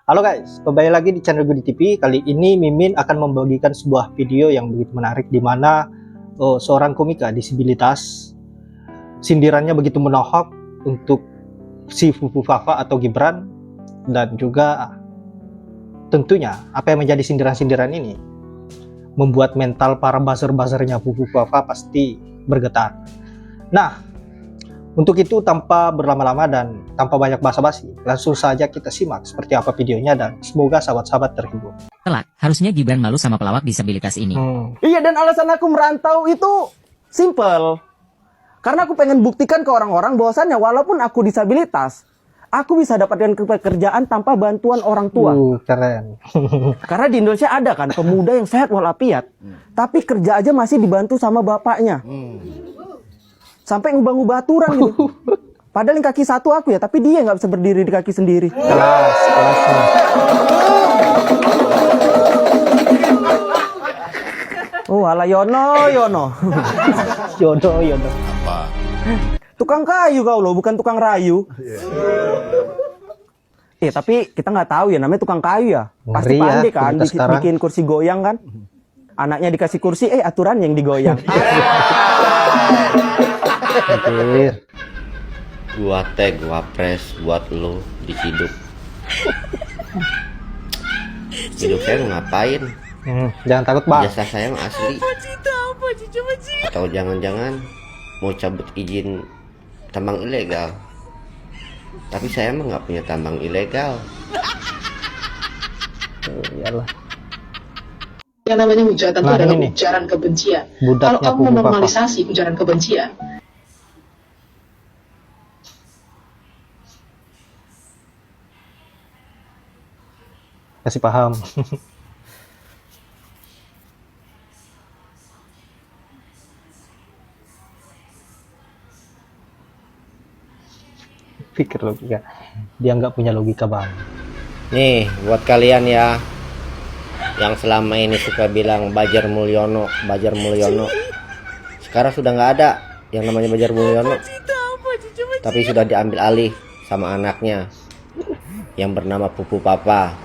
Halo guys, kembali lagi di channel Goody TV. Kali ini Mimin akan membagikan sebuah video yang begitu menarik di mana seorang komika disabilitas sindirannya begitu menohok untuk si Fufu Fafa atau Gibran, dan juga tentunya apa yang menjadi sindiran-sindiran ini membuat mental para buzzer-buzzernya Fufu Fafa pasti bergetar. Nah, untuk itu tanpa berlama-lama dan tanpa banyak basa-basi, langsung saja kita simak seperti apa videonya dan semoga sahabat-sahabat terhibur. Kelak, harusnya Gibran malu sama pelawak disabilitas ini. Iya, dan alasan aku merantau itu simple. Karena aku pengen buktikan ke orang-orang bahwasannya walaupun aku disabilitas, aku bisa dapatkan pekerjaan tanpa bantuan orang tua. Keren. Karena di Indonesia ada kan pemuda yang sehat walafiat, tapi kerja aja masih dibantu sama bapaknya. Sampai ngubah-ngubah aturan gitu. Padahal yang kaki satu aku ya, tapi dia nggak bisa berdiri di kaki sendiri. Kelasnya. Oh, ala Yono. Yono. Apa? Tukang kayu kau loh, bukan tukang rayu. Tapi kita nggak tahu ya, namanya tukang kayu ya. Pasti Ngeri ya, pandai kan, kita sekarang. bikin kursi goyang kan. Anaknya dikasih kursi, aturan yang digoyang. Anjir. Gua tag, gua press buat lo diciduk. Hidup saya mau ngapain? Jangan takut bang. Jasa saya mah asli. Atau jangan-jangan mau cabut izin tambang ilegal. Tapi saya mah nggak punya tambang ilegal. Iyalah. Yang namanya hujatan itu adalah ini ujaran kebencian. budaknya Kalau kamu Fufu Fafa. menormalisasi ujaran kebencian, Kasih paham. Pikir logika. Dia nggak punya logika bang. Nih buat kalian ya, yang selama ini suka bilang Bajar Mulyono. Sekarang sudah nggak ada yang namanya Bajar Mulyono, tapi sudah diambil alih sama anaknya yang bernama Fufu Papa.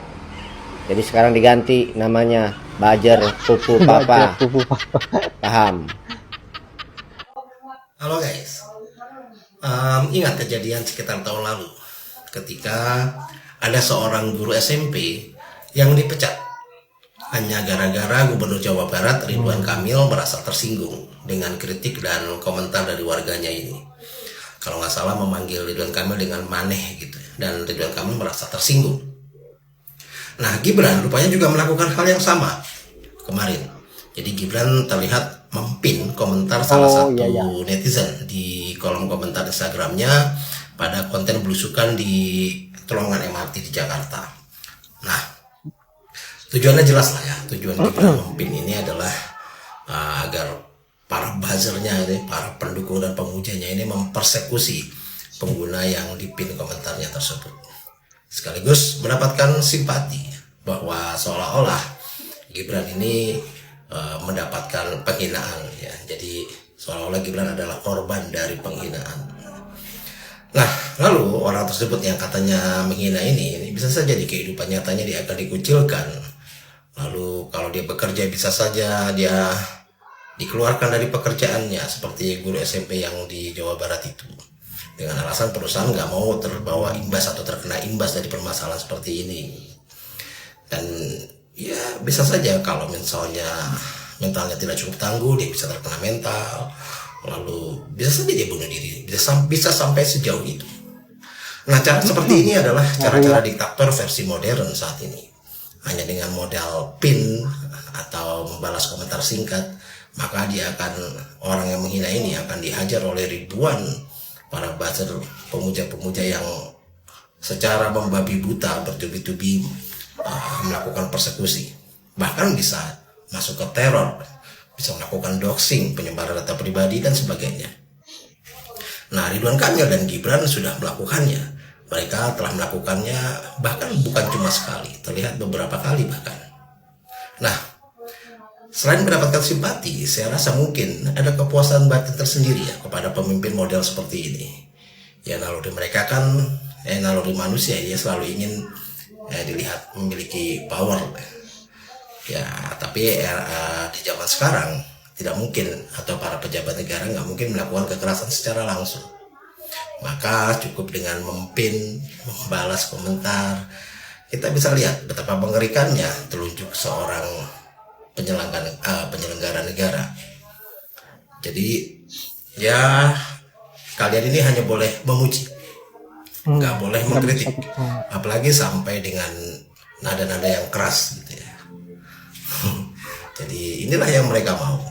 Jadi sekarang diganti namanya Bajar Fufu Papa. Fufu Fafa. Paham? Halo guys, ingat kejadian sekitar tahun lalu ketika ada seorang guru SMP yang dipecat hanya gara-gara Gubernur Jawa Barat Ridwan Kamil merasa tersinggung dengan kritik dan komentar dari warganya ini. Kalau nggak salah memanggil Ridwan Kamil dengan maneh gitu, dan Ridwan Kamil merasa tersinggung. Nah, Gibran rupanya juga melakukan hal yang sama kemarin. Jadi Gibran terlihat mempin komentar salah satu netizen di kolom komentar Instagramnya pada konten belusukan di terowongan MRT di Jakarta. Nah, tujuannya jelas lah ya. Tujuan Gibran mempin ini adalah agar para buzzernya ini, para pendukung dan pemujanya ini mempersekusi pengguna yang dipin komentarnya tersebut. Sekaligus mendapatkan simpati bahwa seolah-olah Gibran ini mendapatkan penghinaan ya. Jadi seolah-olah Gibran adalah korban dari penghinaan. Nah, lalu orang tersebut yang katanya menghina ini bisa saja di kehidupan nyatanya dia akan dikucilkan. Lalu kalau dia bekerja bisa saja dia dikeluarkan dari pekerjaannya, seperti guru SMP yang di Jawa Barat itu, dengan alasan perusahaan nggak mau terbawa imbas atau terkena imbas dari permasalahan seperti ini. Dan ya bisa saja kalau misalnya mentalnya tidak cukup tangguh, dia bisa terkena mental, lalu bisa saja dia bunuh diri, bisa sampai sejauh itu. Nah, cara seperti ini adalah cara-cara diktator versi modern saat ini. Hanya dengan modal pin atau membalas komentar singkat, maka orang yang menghina ini akan dihajar oleh ribuan para buzzer, pemuja-pemuja yang secara membabi buta bertubi-tubi melakukan persekusi, bahkan bisa masuk ke teror, bisa melakukan doxing, penyebaran data pribadi dan sebagainya. Nah, Ridwan Kamil dan Gibran sudah melakukannya. Mereka telah melakukannya bahkan bukan cuma sekali, terlihat beberapa kali bahkan. Nah, selain mendapatkan simpati, saya rasa mungkin ada kepuasan batin tersendiri ya kepada pemimpin model seperti ini. Ya, naluri mereka kan naluri manusia, dia selalu ingin dilihat memiliki power. Ya, tapi di zaman sekarang tidak mungkin, atau para pejabat negara nggak mungkin melakukan kekerasan secara langsung. Maka cukup dengan mempin, membalas komentar, kita bisa lihat betapa mengerikannya telunjuk seorang penyelenggara negara. Jadi ya kalian ini hanya boleh memuji, nggak boleh mengkritik, apalagi sampai dengan nada-nada yang keras gitu ya. Jadi inilah yang mereka mau.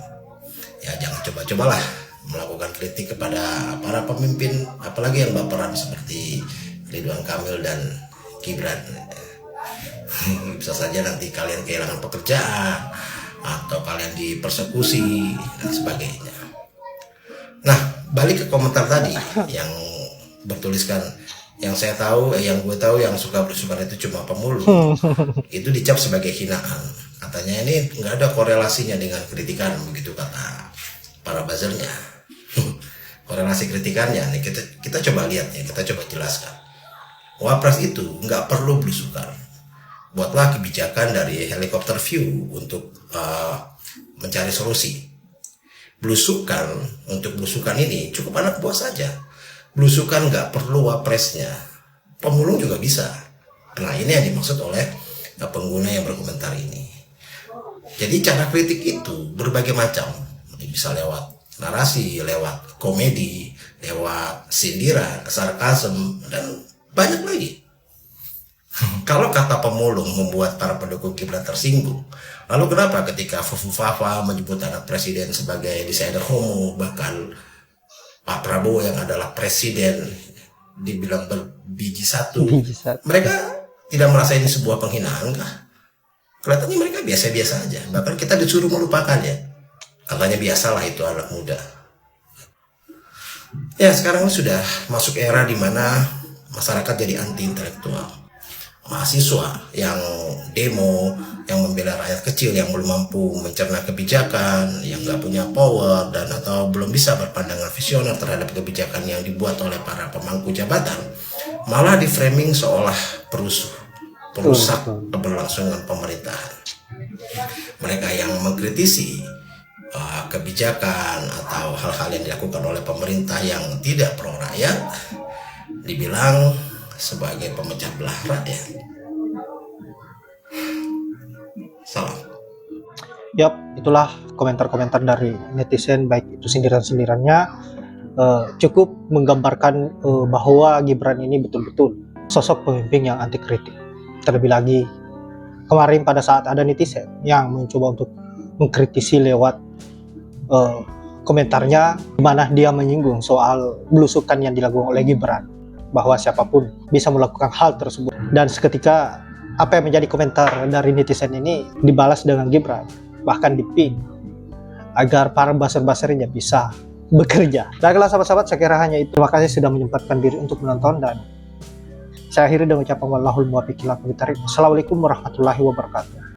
Ya jangan coba-cobalah melakukan kritik kepada para pemimpin, apalagi yang baperan seperti Ridwan Kamil dan Gibran. Bisa saja nanti kalian kehilangan pekerjaan, atau kalian dipersekusi dan sebagainya. Nah, balik ke komentar tadi yang bertuliskan, yang saya tahu, yang gue tahu yang suka belusukan itu cuma pemulung. Itu dicap sebagai hinaan. Katanya ini nggak ada korelasinya dengan kritikan, begitu kata para buzzernya. Korelasi kritikannya, nih kita coba lihat ya, kita coba jelaskan. Wapres itu nggak perlu belusukan. Buatlah kebijakan dari helikopter view untuk mencari solusi. Untuk belusukan ini cukup anak buah saja. Belusukan nggak perlu wapresnya, pemulung juga bisa. Nah, ini yang dimaksud oleh pengguna yang berkomentar ini. Jadi cara kritik itu berbagai macam, bisa lewat narasi, lewat komedi, lewat sindiran, sarkasm, dan banyak lagi. Kalau kata pemulung membuat para pendukung Gibran tersinggung, lalu kenapa ketika Fufu Fafa menyebut anak presiden sebagai desainer homo, bahkan Pak Prabowo yang adalah presiden dibilang berbiji satu, mereka tidak merasa ini sebuah penghinaan kah? Kelihatannya mereka biasa-biasa aja, bahkan kita disuruh melupakan ya. Katanya biasalah itu anak muda. Ya, sekarang sudah masuk era di mana masyarakat jadi anti intelektual. Mahasiswa yang demo, yang membela rakyat kecil yang belum mampu mencerna kebijakan, yang nggak punya power dan atau belum bisa berpandangan visioner terhadap kebijakan yang dibuat oleh para pemangku jabatan, malah di framing seolah perusak keberlangsungan pemerintahan. Mereka yang mengkritisi kebijakan atau hal-hal yang dilakukan oleh pemerintah yang tidak pro rakyat dibilang sebagai pemecah belah rakyat. Salam. Yap, itulah komentar-komentar dari netizen, baik itu sindiran-sindirannya cukup menggambarkan bahwa Gibran ini betul-betul sosok pemimpin yang anti kritik. Terlebih lagi kemarin pada saat ada netizen yang mencoba untuk mengkritisi lewat komentarnya, di mana dia menyinggung soal belusukan yang dilakukan oleh Gibran, bahwa siapapun bisa melakukan hal tersebut. Dan seketika apa yang menjadi komentar dari netizen ini dibalas dengan Gibran, bahkan dipin agar para buzzer-buzzernya bisa bekerja. Baiklah sahabat-sahabat, saya kira hanya itu. Terima kasih sudah menyempatkan diri untuk menonton, dan saya akhiri dengan ucapan wallahul muwaffiq ila aqwamit thoriq. Assalamualaikum warahmatullahi wabarakatuh.